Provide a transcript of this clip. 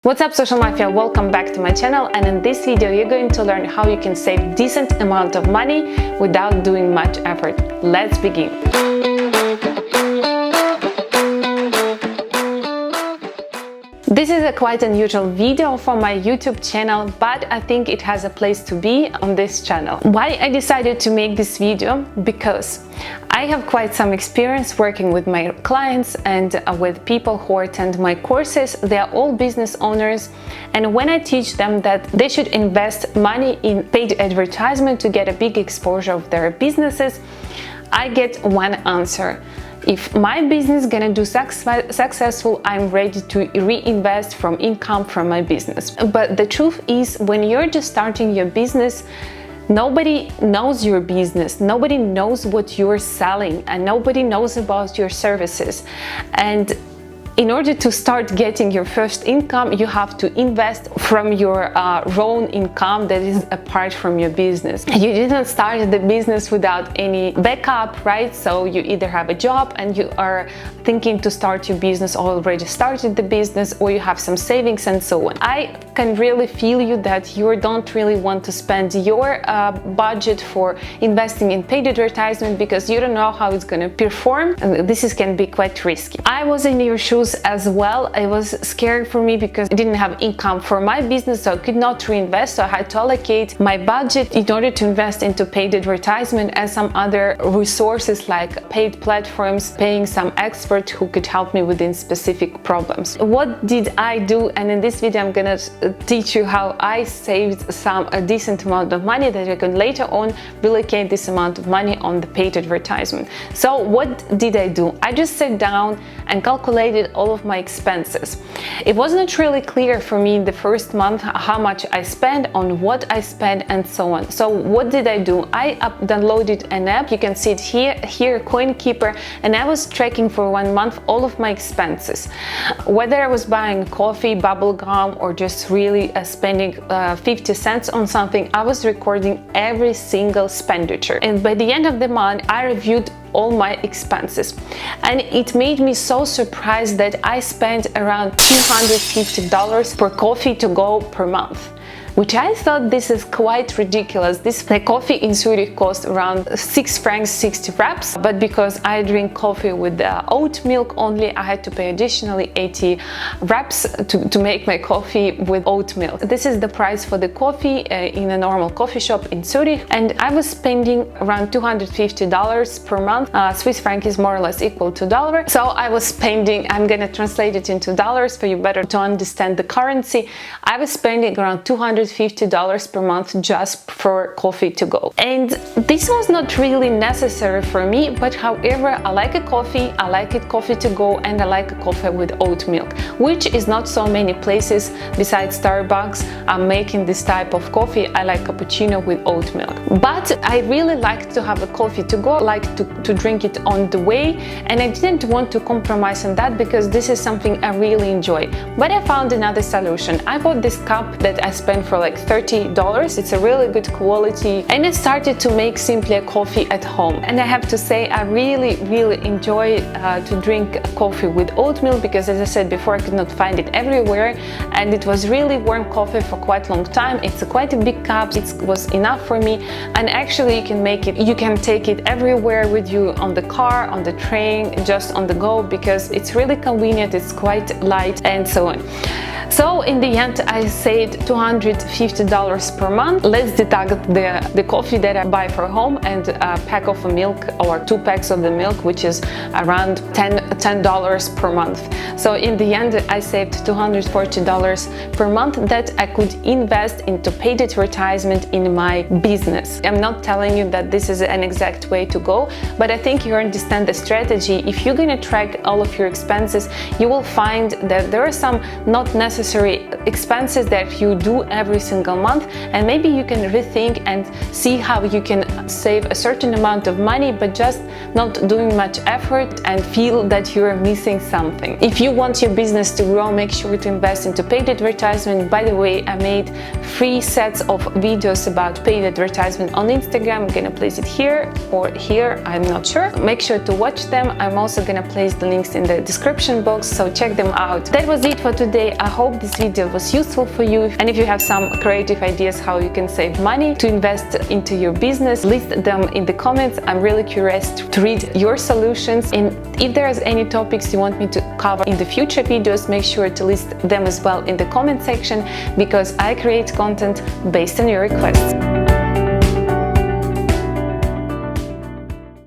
What's up, social mafia? Welcome back to my channel, and in this video you're going to learn how you can save decent amount of money without doing much effort. Let's begin. This is a quite unusual video for my YouTube channel, but I think it has a place to be on this channel. Why I decided to make this video? Because I have quite some experience working with my clients and with people who attend my courses. They are all business owners, and when I teach them that they should invest money in paid advertisement to get a big exposure of their businesses, I get one answer: if my business is gonna do successful, I'm ready to reinvest from income from my business. But the truth is, when you're just starting your business, nobody knows your business, nobody knows what you're selling, and nobody knows about your services. And in order to start getting your first income, you have to invest from your own income that is apart from your business. You didn't start the business without any backup, right? So you either have a job and you are thinking to start your business, or already started the business, or you have some savings and so on. I can really feel you that you don't really want to spend your budget for investing in paid advertisement because you don't know how it's going to perform, and this can be quite risky. I was in your shoes as well. It was scary for me because I didn't have income for my business, so I could not reinvest. So I had to allocate my budget in order to invest into paid advertisement and some other resources like paid platforms, paying some expert who could help me within specific problems. What did I do? And in this video I'm gonna teach you how I saved a decent amount of money that I can later on relocate this amount of money on the paid advertisement. So what did I do? I just sat down and calculated all of my expenses. It was not really clear for me in the first month how much I spent, on what I spent, and so on. So what did I do? I downloaded an app. You can see it here, Coin Keeper, and I was tracking for 1 month all of my expenses. Whether I was buying coffee, bubble gum, or just really spending 50 cents on something, I was recording every single expenditure. And by the end of the month, I reviewed all my expenses, and it made me so surprised that I spent around $250 per coffee to go per month, which I thought this is quite ridiculous. The coffee in Zurich cost around 6 francs 60 wraps, but because I drink coffee with oat milk only, I had to pay additionally 80 wraps to make my coffee with oat milk. This is the price for the coffee in a normal coffee shop in Zurich, and I was spending around $250 per month. Swiss franc is more or less equal to dollar, so I was spending, I'm gonna translate it into dollars for you better to understand the currency. I was spending around $250 per month just for coffee to go. And this was not really necessary for me, but however, I like a coffee, I like it coffee to go, and I like a coffee with oat milk, which is not so many places besides Starbucks are making this type of coffee. I like cappuccino with oat milk. But I really like to have a coffee to go, like to drink it on the way, and I didn't want to compromise on that because this is something I really enjoy. But I found another solution. I bought this cup that I spent for like $30. It's a really good quality, and I started to make simply a coffee at home. And I have to say, I really enjoy to drink coffee with oat milk because, as I said before, I could not find it everywhere, and it was really warm coffee for quite a long time. It's quite a big cup. It was enough for me, and actually you can take it everywhere with you, on the car, on the train, just on the go, because it's really convenient, it's quite light, and so on. So in the end, I saved $250 per month. Let's deduct the coffee that I buy for home and a pack of milk, or 2 packs of the milk, which is around $10 per month. So in the end, I saved $240 per month that I could invest into paid advertisement in my business. I'm not telling you that this is an exact way to go, but I think you understand the strategy. If you're gonna track all of your expenses, you will find that there are some not necessary expenses that you do every single month, and maybe you can rethink and see how you can save a certain amount of money but just not doing much effort and feel that you're missing something. If you want your business to grow, make sure to invest into paid advertisement. By the way, I made 3 sets of videos about paid advertisement on Instagram. I'm gonna place it here or here, I'm not sure. Make sure to watch them. I'm also gonna place the links in the description box, so check them out. That was it for today. I hope hope this video was useful for you, and if you have some creative ideas how you can save money to invest into your business, list them in the comments. I'm really curious to read your solutions, and if there's any topics you want me to cover in the future videos, make sure to list them as well in the comment section, because I create content based on your requests.